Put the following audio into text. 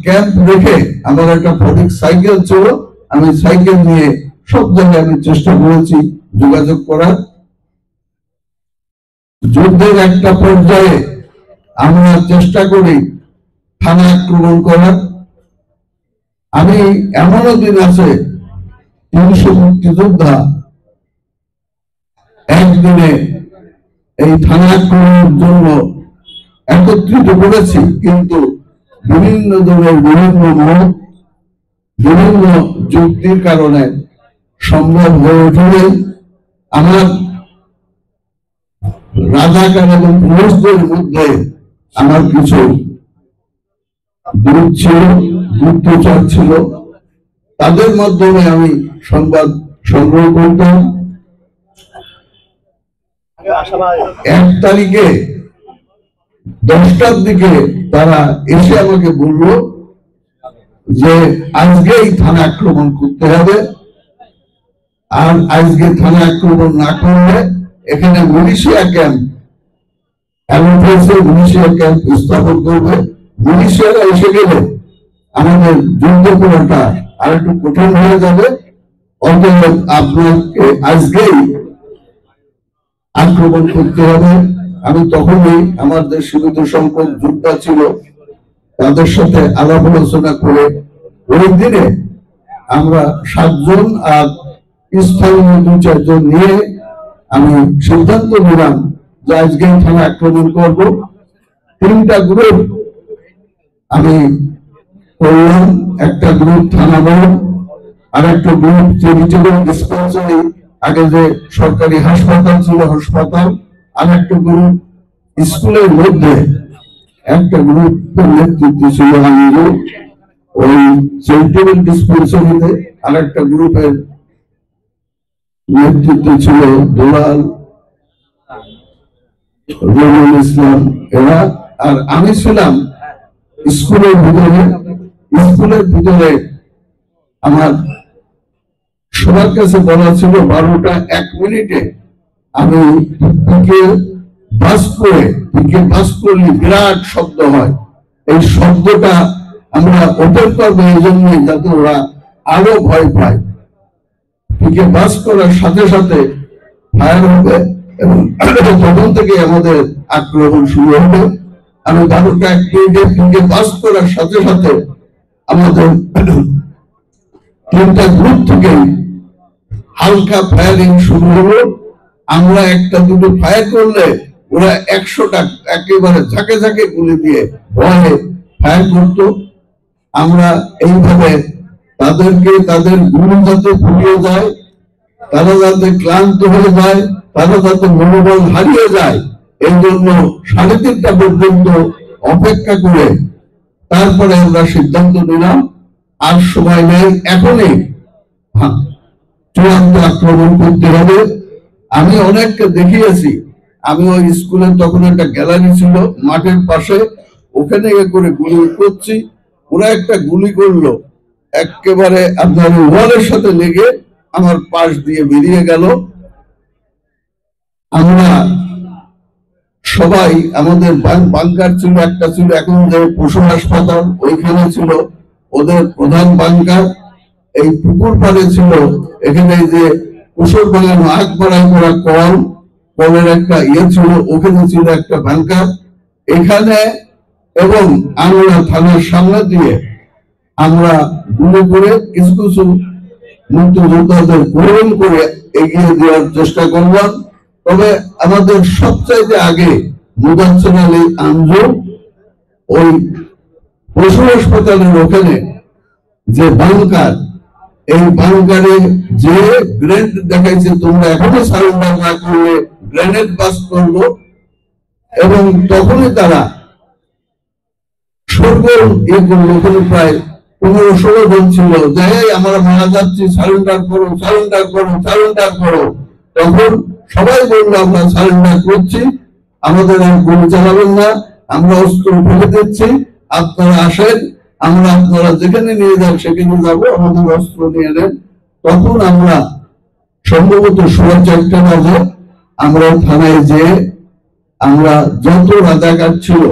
Camp রেখে আমার একটা ফটিক সাইকেল ছিল, আমি সাইকেল নিয়ে সব জায়গায় আমি চেষ্টা করেছি যোগাযোগ করার। যুদ্ধের একটা পর্যায়ে আমরা চেষ্টা করি থানা আক্রমণ করার। আমি এমনও দিন আছে 300 মুক্তিযোদ্ধা একদিনে এই থানা আক্রমণের জন্য একত্রিত করেছি, কিন্তু বিভিন্ন দলের বিভিন্ন মত বিভিন্ন যুক্তির কারণে সম্ভব হয়ে ওঠে। আমার রাজাকার এবং পুলিশদের মধ্যে আমার কিছু দূত ছিল, গুপ্তচর ছিল, তাদের মাধ্যমে আমি সংবাদ সংগ্রহ করতাম। 1 তারিখে 10টার দিকে তারা এসে আমাকে বলল যে আজকেই থানা আক্রমণ করতে হবে, আর আজকে থানা আক্রমণ না করলে এখানে মিলিশিয়া ক্যাম্প মিলিশিয়া ক্যাম্প স্থাপন করবে। মিলিশিয়ারা এসে গেলে আমাদের যুদ্ধ করাটা আর একটু কঠিন হয়ে যাবে, অতএব আপনাকে আজকেই আক্রমণ করতে হবে। আমি তখনই আমাদের সীমিত সংখ্যক যোদ্ধা ছিল, তাদের সাথে আলাপ আলোচনা করে ওই দিনে আমরা 7 জন আর স্থানীয় 2-4 জন নিয়ে আমি সিদ্ধান্ত নিলাম যে আজকে থানা আক্রমণ করব। 3টা গ্রুপ আমি করলাম, একটা গ্রুপ থানা বল, আর একটা গ্রুপ চ্যারিটেবল ডিসপেন্সারি, আগে যে সরকারি হাসপাতাল ছিল হাসপাতাল, আর একটা গ্রুপ স্কুলের মধ্যে, একটা গ্রুপের নেতৃত্ব ছিল আমি ওই চ্যারিটেবল ডিসপেন্সারিতে, আর একটা গ্রুপের নেতৃত্ব ছিল দুলাল, রবিউল ইসলাম এরা, আর আমি ছিলাম স্কুলের ভিতরে। স্কুলের ভিতরে আমার সবার কাছে বলা ছিল 12টা 1 মিনিটে আমি পিকে বাস করলে বিরাট শব্দ হয়, এই শব্দটা আমরা ওপেন করবো এই জন্যই যাতে ওরা আরো ভয় পায়। পিকে বাস করার সাথে সাথে ফায়ার হবে এবং তখন থেকে আমাদের আক্রমণ শুরু হবে। আমি 12টা 1 মিনিটে পিকে বাস করার সাথে সাথে আমাদের 3টা গ্রুপ থেকে হালকা ফায়ারিং শুরু হলো। আমরা 1টা-2টো ফায়ার করলে ওরা 100টা একেবারে ঝাঁকে ঝাঁকে গুলি দিয়ে ভয়ে ফায়ার করতো। আমরা এইভাবে তাদেরকে তাদের গুলি যাতে ফুরিয়ে যায়, তারা যাতে ক্লান্ত হয়ে যায়, তারা যাতে মনোবল হারিয়ে যায়, এই জন্য 3:30টা পর্যন্ত অপেক্ষা করে তারপরে আমরা সিদ্ধান্ত নিলাম আর সময় নেই, এখনই চূড়ান্ত আক্রমণ করতে হবে। আমি অনেককে দেখিয়েছি, আমি ওই স্কুলের তখন একটা গ্যালারি ছিল মাঠের পাশে, ওখানে করে গুলি করছি, ওরা একটা গুলি করলো একেবারে আপনার ওয়ালের সাথে লেগে আমার পাশ দিয়ে বেরিয়ে গেল। আমরা সবাই আমাদের বাংকার ছিল, একটা ছিল এখন যে পশু হাসপাতাল, ওইখানে ছিল ওদের প্রধান বাংকার। এই পুকুর পাড়ে ছিল এখানে যে কুসুর বাগানো আগ বাড়াই করা কলের একটা ছিল, ওখানে ছিল একটা বাংকার এখানে। এবং আমরা থানার সামনে দিয়ে আমরা গুলি করে কিছু কিছু মুক্তিযোদ্ধাদের গ্রহণ করে এগিয়ে দেওয়ার চেষ্টা করলাম। তবে আমাদের সবচাইতে আগে মুদাচ্ছির আলী আঞ্জু ওই পশু হাসপাতালের ওখানে যে বাংকার, এই বাংকারে যে গ্রেনেড দেখাইছে তোমরা এখনো সারেন্ডার না করলে গ্রেনেড বাস্ট করলো, এবং তখনই তারা সরগোল ইয়ে করলো। ওখানে প্রায় 15-16 জন ছিল, যে আমরা মারা যাচ্ছি, সারেন্ডার করো সারেন্ডার করো সারেন্ডার করো। তখন সবাই বললো আমরা সারেন্ডার করছি, আমাদের আর গুলি চালাবেন না, আমরা অস্ত্র ফেলে দিচ্ছি, আপনারা আসেন, আমরা আপনারা যেখানে নিয়ে যান সেখানে যাবো, আমাদের অস্ত্র নিয়ে নেন। তখন আমরা সম্ভবত 4:30 বাজে আমরা থানায় যেয়ে আমরা যত রাজাকার ছিল